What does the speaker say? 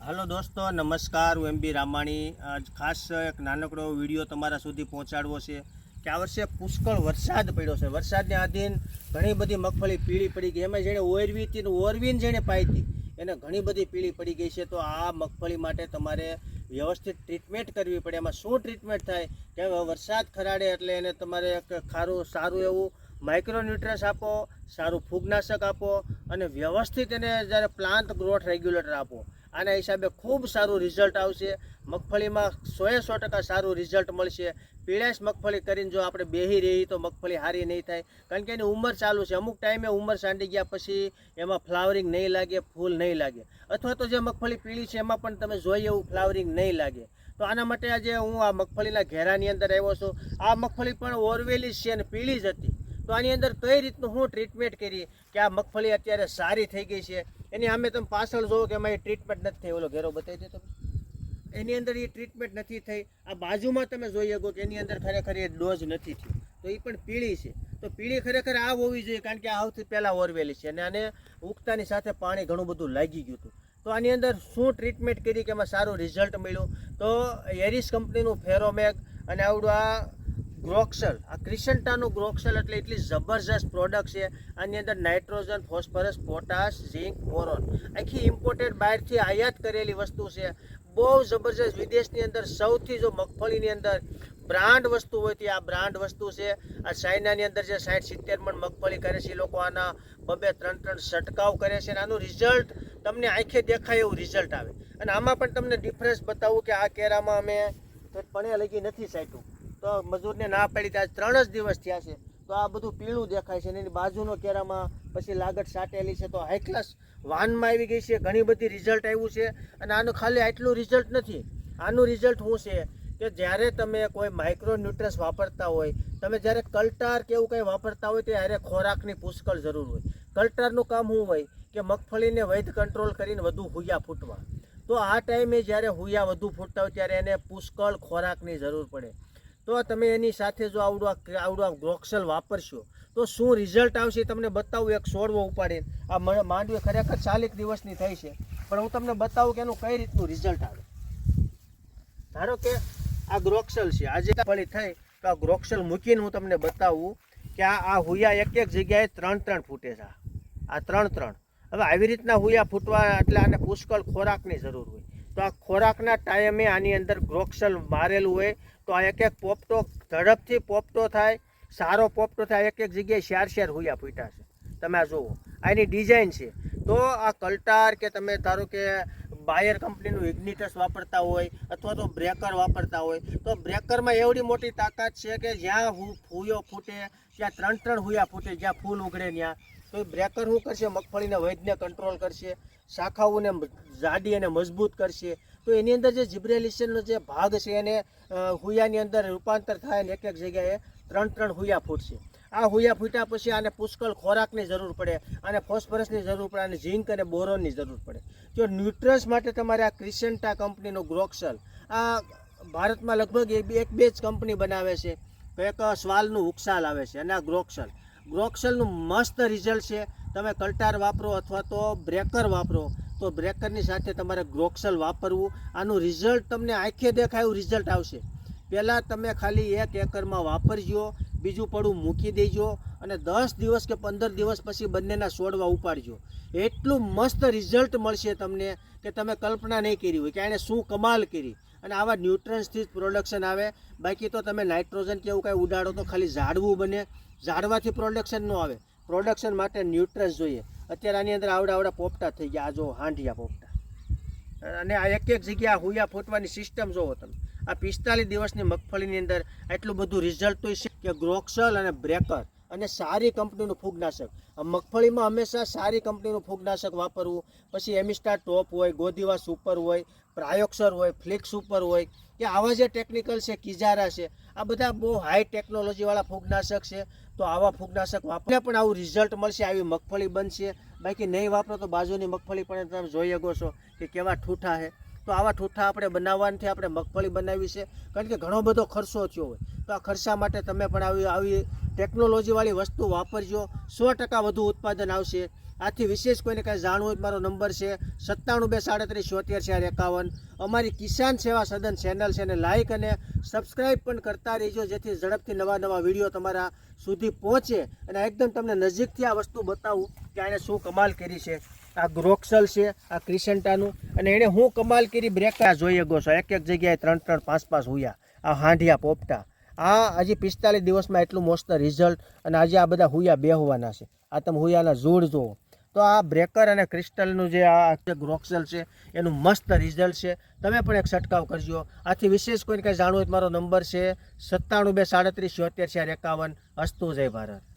Hello दोस्तों नमस्कार હું એમબી રામાણી આજ ખાસ એક નાનકડો વિડીયો તમારા સુધી પહોંચાડવો છે કે આ વર્ષે પુષ્કળ વરસાદ પડ્યો છે। વરસાદને આધીન ઘણી બધી મગફળી પીળી પડી ગઈ, એમાં જેણે ઓરવી હતી ઓરવીને જેણે પાઈ હતી એને ઘણી બધી પીળી પડી ગઈ છે। તો આ મગફળી માટે તમારે વ્યવસ્થિત ટ્રીટમેન્ટ કરવી પડે। એમાં શું ટ્રીટમેન્ટ થાય કે વરસાદ ખરાડે એટલે એને તમારે એક સારું એવું માઇક્રોન્યુટ્રન્સ આપો, સારું ફૂગનાશક આપો અને વ્યવસ્થિત એને જ્યારે પ્લાન્ટ ગ્રોથ રેગ્યુલેટર આપો। આના હિસાબે ખૂબ સારું રિઝલ્ટ આવશે। મગફળીમાં 100% સારું રિઝલ્ટ મળશે। પીળાશ મગફળી કરીને જો આપણે બેહી રહી તો મગફળી સારી નહીં થાય, કારણ કે એની ઉંમર ચાલુ છે। અમુક ટાઈમે ઉંમર સાંડી ગયા પછી એમાં ફ્લાવરિંગ નહીં લાગે, ફૂલ નહીં લાગે, અથવા તો જે મગફળી પીળી છે એમાં પણ તમે જોઈએ એવું ફ્લાવરિંગ નહીં લાગે। તો આના માટે આજે હું આ મગફળીના ઘેરાની અંદર આવ્યો છું। આ મગફળી પણ ઓરવેલી છે અને પીળી જ હતી, તો આની અંદર કઈ રીતનું હું ટ્રીટમેન્ટ કરી કે આ મગફળી અત્યારે સારી થઈ ગઈ છે। એની સામે તમે પાછળ જોવો કે એમાં એ ટ્રીટમેન્ટ નથી થઈ, ઓલો ઘેરો બતાવી દે તમે, એની અંદર એ ટ્રીટમેન્ટ નથી થઈ। આ બાજુમાં તમે જોઈ શકો કે એની અંદર ખરેખર એ ડોઝ નથી થયો, તો એ પણ પીળી છે। તો પીળી ખરેખર આ હોવી જોઈએ, કારણ કે આ સૌથી પહેલાં ઓરવેલી છે અને આને ઉગતાની સાથે પાણી ઘણું બધું લાગી ગયું હતું। તો આની અંદર શું ટ્રીટમેન્ટ કરી કે એમાં સારું રિઝલ્ટ મળ્યું, તો એરિસ કંપનીનું ફેરોમેગ અને આવડું આ ગ્રોક્સલ, આ ક્રિસન્ટાનું ગ્રોક્સલ એટલે એટલી જબરજસ્ત પ્રોડક્ટ છે। આની અંદર નાઇટ્રોજન, ફોસ્ફરસ, પોટાશ, ઝીંક, બોરોન, આખી ઇમ્પોર્ટેડ બહારથી આયાત કરેલી વસ્તુ છે। બહુ જબરજસ્ત, વિદેશની અંદર સૌથી જો મગફળીની અંદર બ્રાન્ડ વસ્તુ હોય તો આ બ્રાન્ડ વસ્તુ છે। આ ચાઇનાની અંદર જે 60-70 મણ મગફળી કરે છે એ લોકો આના 2-3 છંટકાવ કરે છે અને આનું રિઝલ્ટ તમને આંખે દેખાય એવું રિઝલ્ટ આવે। અને આમાં પણ તમને ડિફરન્સ બતાવું કે આ કેરામાં અમે પણ લગી નથી સાઈટું, તો મજૂરને ના પડી ત્યાં 3 જ દિવસ થયા છે, તો આ બધું પીળું દેખાય છે। એની બાજુનો કેરામાં પછી લાગત સાટેલી છે, તો હાઈ ક્લાસ વાનમાં આવી ગઈ છે, ઘણી બધી રિઝલ્ટ આવ્યું છે। અને આનું ખાલી આટલું રિઝલ્ટ નથી, આનું રિઝલ્ટ શું છે કે જ્યારે તમે કોઈ માઇક્રોન્યુટ્રન્સ વાપરતા હોય, તમે જ્યારે કલ્ટાર કે એવું કંઈ વાપરતા હોય ત્યારે ખોરાકની પુષ્કળ જરૂર હોય। કલ્ટારનું કામ શું હોય કે મગફળીને વૈધ કંટ્રોલ કરીને વધુ હુયા ફૂટવા, તો આ ટાઈમે જ્યારે હુયા વધુ ફૂટતા હોય ત્યારે એને પુષ્કળ ખોરાકની જરૂર પડે। તો તમે એની સાથે જો આવડું ગ્રોક્સલ વાપરશો તો શું રિઝલ્ટ આવશે તમને બતાવું। એક છોડવો ઉપાડીને આ માંડવી ખરેખર 40 દિવસની થઈ છે, પણ હું તમને બતાવું કે એનું કઈ રીતનું રિઝલ્ટ આવે। ધારો કે આ ગ્રોક્સલ છે, આજે ફળી થઈ તો આ ગ્રોક્સલ મૂકીને હું તમને બતાવું કે આ હુયા એક જગ્યાએ 3 ફૂટે છે, આ 3। હવે આવી રીતના હુયા ફૂટવા એટલે આને પુષ્કળ ખોરાકની જરૂર હોય, તો આ ખોરાકના ટાઈમે આની અંદર ગ્રોક્સલ મારેલું હોય તો આ એક પોપટો ઝડપથી પોપટો થાય, સારો પોપટો થાય। એક જગ્યાએ 4 હુયા ફૂટ્યા છે, તમે આ જુઓ, આની ડિઝાઇન છે। તો આ કલ્ટાર કે તમે ધારો કે બાયર કંપનીનું ઇગ્નિટસ વાપરતા હોય અથવા તો બ્રેકર વાપરતા હોય, તો બ્રેકરમાં એવડી મોટી તાકાત છે કે જ્યાં હુયો ફૂટે ત્યાં 3 હુયા ફૂટે, જ્યાં ફૂલ ઉગડે ત્યાં, તો એ બ્રેકર શું કરશે, મગફળીને વૈધને કંટ્રોલ કરશે, શાખાઓને જાડી અને મજબૂત કરશે। તો એની અંદર જે જિબ્રેલિશનનો જે ભાગ છે એને હુયાની અંદર રૂપાંતર થાય અને એક જગ્યાએ 3 હુયા ફૂટશે। આ હુયા ફૂટ્યા પછી આને પુષ્કળ ખોરાકની જરૂર પડે, આને ફોસ્ફરસની જરૂર પડે, અને ઝીંક અને બોરોનની જરૂર પડે। જો ન્યુટ્રન્સ માટે તમારે આ ક્રિસન્ટા કંપનીનું ગ્રોક્સલ, આ ભારતમાં લગભગ 1-2 જ કંપની બનાવે છે, તો એક સ્વાલનું ઉકસાલ આવે છે અને આ ગ્રોક્સલનું મસ્ત રિઝલ્ટ છે। તમે કલ્ટાર વાપરો અથવા તો બ્રેકર વાપરો, તો બ્રેકરની સાથે તમારે ગ્રોક્સલ વાપરવું, આનું રિઝલ્ટ તમને આંખે દેખાય એવું રિઝલ્ટ આવશે। પહેલાં તમે ખાલી 1 એકરમાં વાપરજો, બીજું પડું મૂકી દેજો અને 10 દિવસ કે 15 દિવસ પછી બંનેના છોડવા ઉપાડજો। એટલું મસ્ત રિઝલ્ટ મળશે તમને કે તમે કલ્પના નહીં કરી હોય કે આણે શું કમાલ કરી। અને આવા ન્યુટ્રન્સથી જ પ્રોડક્શન આવે, બાકી તો તમે નાઇટ્રોજન કે એવું કાંઈ ઉડાડો તો ખાલી ઝાડવું બને, ઝાડવાથી પ્રોડક્શન ન આવે। પ્રોડક્શન માટે ન્યુટ્રન્સ જોઈએ। અત્યારે આની અંદર આવડા પોપટા થઈ ગયા, આ જો હાંડિયા પોપટા, અને આ એક જગ્યા હુયા ફૂટવાની સિસ્ટમ જોવો તમે। આ 45 દિવસની મગફળીની અંદર આટલું બધું રિઝલ્ટ તો છે કે ગ્રોક્સલ અને બ્રેકર અને સારી કંપનીનું ફૂગનાશક, આ મગફળીમાં હંમેશા સારી કંપનીનું ફૂગનાશક વાપરવું। પછી એમિસ્ટાર ટોપ હોય, ગોદીવા સુપર હોય, પ્રાયોક્સર હોય, ફ્લિક્સ સુપર હોય, કે આવા જે ટેકનિકલ છે, કિજારા છે, આ બધા બહુ હાઈ ટેકનોલોજીવાળા ફૂગનાશક છે। તો આવા ફૂગનાશક વાપરીને પણ આવું રિઝલ્ટ મળશે, આવી મગફળી બનશે। બાકી નહીં વાપરો તો બાજુની મગફળી પણ તમે જોઈ શકો છો કે કેવા ઠૂઠા છે। તો આવા ઠૂઠા આપણે બનાવવાથી આપણે મગફળી બનાવી છે, કારણ કે ઘણો બધો ખર્ચો થયો હોય, તો આ ખર્ચા માટે તમે પણ આવી ટેકનોલોજીવાળી વસ્તુ વાપરજો, 100% વધુ ઉત્પાદન આવશે। આથી વિશેષ કોઈને કાંઈ જાણવું હોય તો મારો નંબર છે 97 237 74 451. અમારી કિસાન સેવા સદન ચેનલ છે એને લાઇક અને સબસ્ક્રાઈબ પણ કરતા રહેજો, જેથી ઝડપથી નવા નવા વિડીયો તમારા સુધી પહોંચે અને એકદમ તમને નજીકથી આ વસ્તુ બતાવું કે આને શું કમાલ કરી છે. આ ગ્રોક્સલ છે, આ ક્રિસન્ટાનું, અને એણે હું કમાલ કરી બ્રેક જોઈએ ગો છો, એક એક જગ્યાએ 3 3 5 5 હુયા, આ હાંઢિયા પોપટા. આ હજી 45 દિવસમાં એટલું મસ્ત રિઝલ્ટ, અને આજે આ બધા હુયા બેહવાના છે. આ તમે હુયાના જોડ જુઓ તો આ બ્રેકર અને ક્રિસ્ટલનું જે આ ગ્રોક્સલ છે એનું મસ્ત રિઝલ્ટ છે. તમે પણ એક છંટકાવ કરજો. આથી વિશેષ કોઈને કંઈ જાણવું હોય તો મારો નંબર છે 97 237 74 451. અસ્તુ જય ભારત.